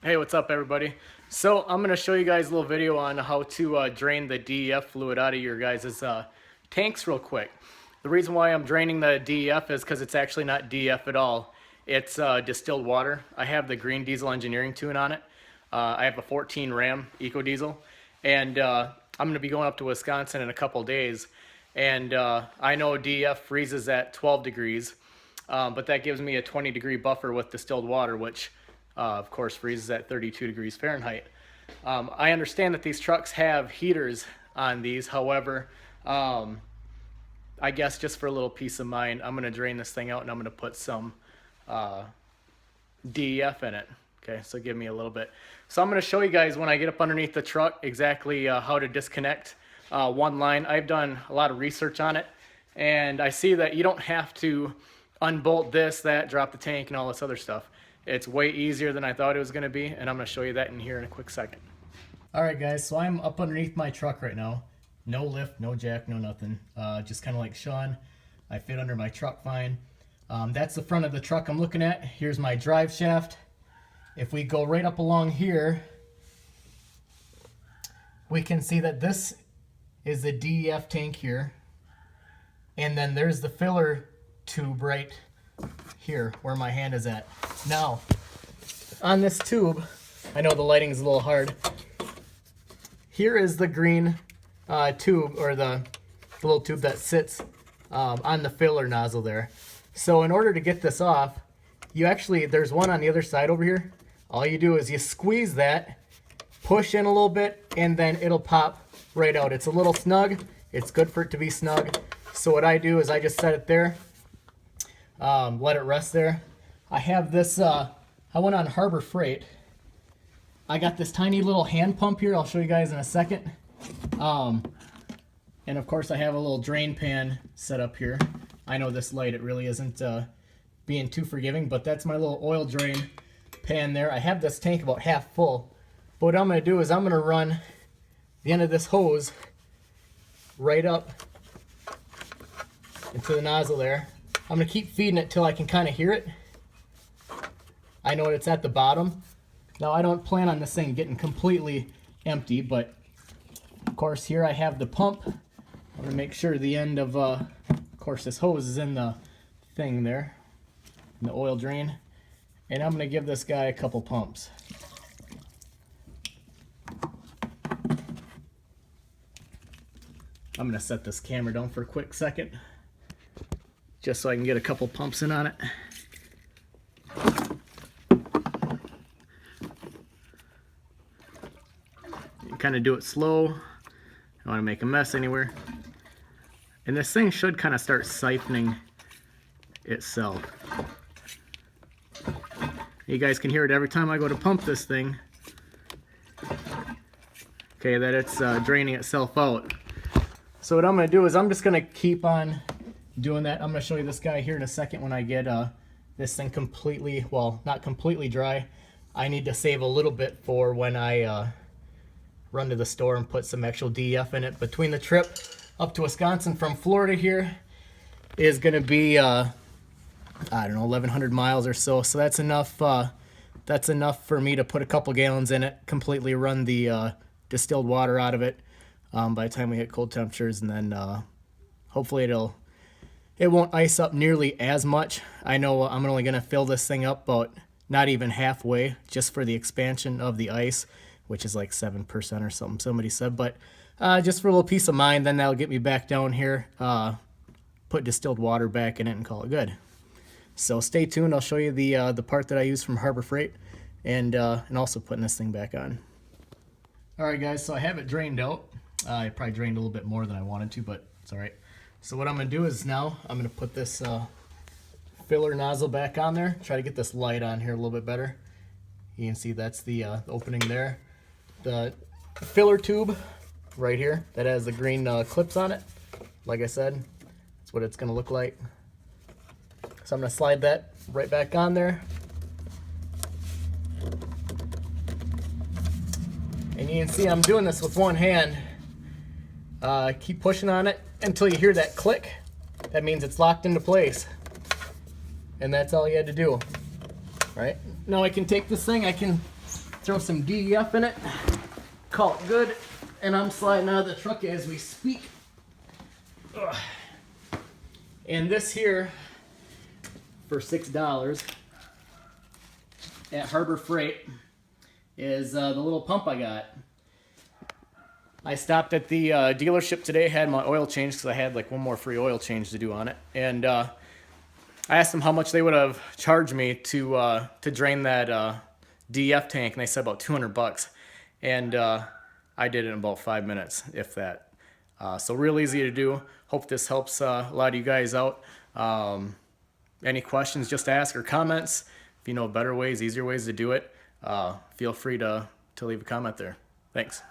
Hey, what's up everybody? So I'm going to show you guys a little video on how to drain the DEF fluid out of your guys' tanks real quick. The reason why I'm draining the DEF is because it's actually not DEF at all. It's distilled water. I have the green diesel engineering tune on it. I have a 14 Ram Ecodiesel, and I'm going to be going up to Wisconsin in a couple days. And I know DEF freezes at 12 degrees, but that gives me a 20-degree buffer with distilled water, which of course freezes at 32 degrees Fahrenheit. I understand that these trucks have heaters on these. However, I guess just for a little peace of mind, I'm going to drain this thing out and I'm going to put some DEF in it. Okay, so give me a little bit. So I'm going to show you guys when I get up underneath the truck exactly how to disconnect one line. I've done a lot of research on it, and I see that you don't have to unbolt this, that, drop the tank, and all this other stuff. It's way easier than I thought it was going to be, and I'm going to show you that in here in a quick second. Alright guys, so I'm up underneath my truck right now. No lift, no jack, no nothing. Just kind of like Sean, I fit under my truck fine. That's the front of the truck I'm looking at. Here's my drive shaft. If we go right up along here, we can see that this is the DEF tank here. And then there's the filler tube right here where my hand is at. Now, on this tube, I know the lighting's a little hard. Here is the green tube, or the little tube that sits on the filler nozzle there. So in order to get this off, you actually, there's one on the other side over here. All you do is you squeeze that, push in a little bit, and then it'll pop right out. It's a little snug. It's good for it to be snug. So what I do is I just set it there. Let it rest there. I have this, I went on Harbor Freight. I got this tiny little hand pump here. I'll show you guys in a second. And of course I have a little drain pan set up here. I know this light, it really isn't being too forgiving, but that's my little oil drain pan there. I have this tank about half full. But what I'm going to do is I'm going to run the end of this hose right up into the nozzle there. I'm going to keep feeding it till I can kind of hear it. I know it's at the bottom. Now I don't plan on this thing getting completely empty, but of course here I have the pump. I'm going to make sure the end of course this hose is in the thing there, in the oil drain. And I'm going to give this guy a couple pumps. I'm going to set this camera down for a quick second, just so I can get a couple pumps in on it. You kind of do it slow. I don't want to make a mess anywhere. And this thing should kind of start siphoning itself. You guys can hear it every time I go to pump this thing. Okay, that it's draining itself out. So what I'm going to do is I'm just going to keep on doing that. I'm going to show you this guy here in a second when I get this thing completely, well, not completely dry. I need to save a little bit for when I run to the store and put some actual DEF in it. Between the trip up to Wisconsin from Florida here is going to be, I don't know, 1,100 miles or so. So that's enough. That's enough for me to put a couple gallons in it, completely run the distilled water out of it by the time we hit cold temperatures, and then hopefully it won't ice up nearly as much. I know I'm only going to fill this thing up about not even halfway, just for the expansion of the ice, which is like 7% or something somebody said. But just for a little peace of mind, then that'll get me back down here, put distilled water back in it, and call it good. So stay tuned. I'll show you the part that I use from Harbor Freight, and also putting this thing back on. All right, guys. So I have it drained out. I probably drained a little bit more than I wanted to, but it's all right. So what I'm going to do is now I'm going to put this filler nozzle back on there. Try to get this light on here a little bit better. You can see that's the opening there. The filler tube right here that has the green clips on it. Like I said, that's what it's going to look like. So I'm going to slide that right back on there. And you can see I'm doing this with one hand. Keep pushing on it until you hear that click. That means it's locked into place. And that's all you had to do. Right? Now I can take this thing, I can throw some DEF in it, call it good, and I'm sliding out of the truck as we speak. Ugh. And this here, for $6 at Harbor Freight, is the little pump I got. I stopped at the dealership today, had my oil changed because I had like one more free oil change to do on it, and I asked them how much they would have charged me to drain that DEF tank, and they said about $200, and I did it in about 5 minutes, if that. So real easy to do. Hope this helps a lot of you guys out. Any questions, just ask, or comments. If you know better ways, easier ways to do it, feel free to leave a comment there. Thanks.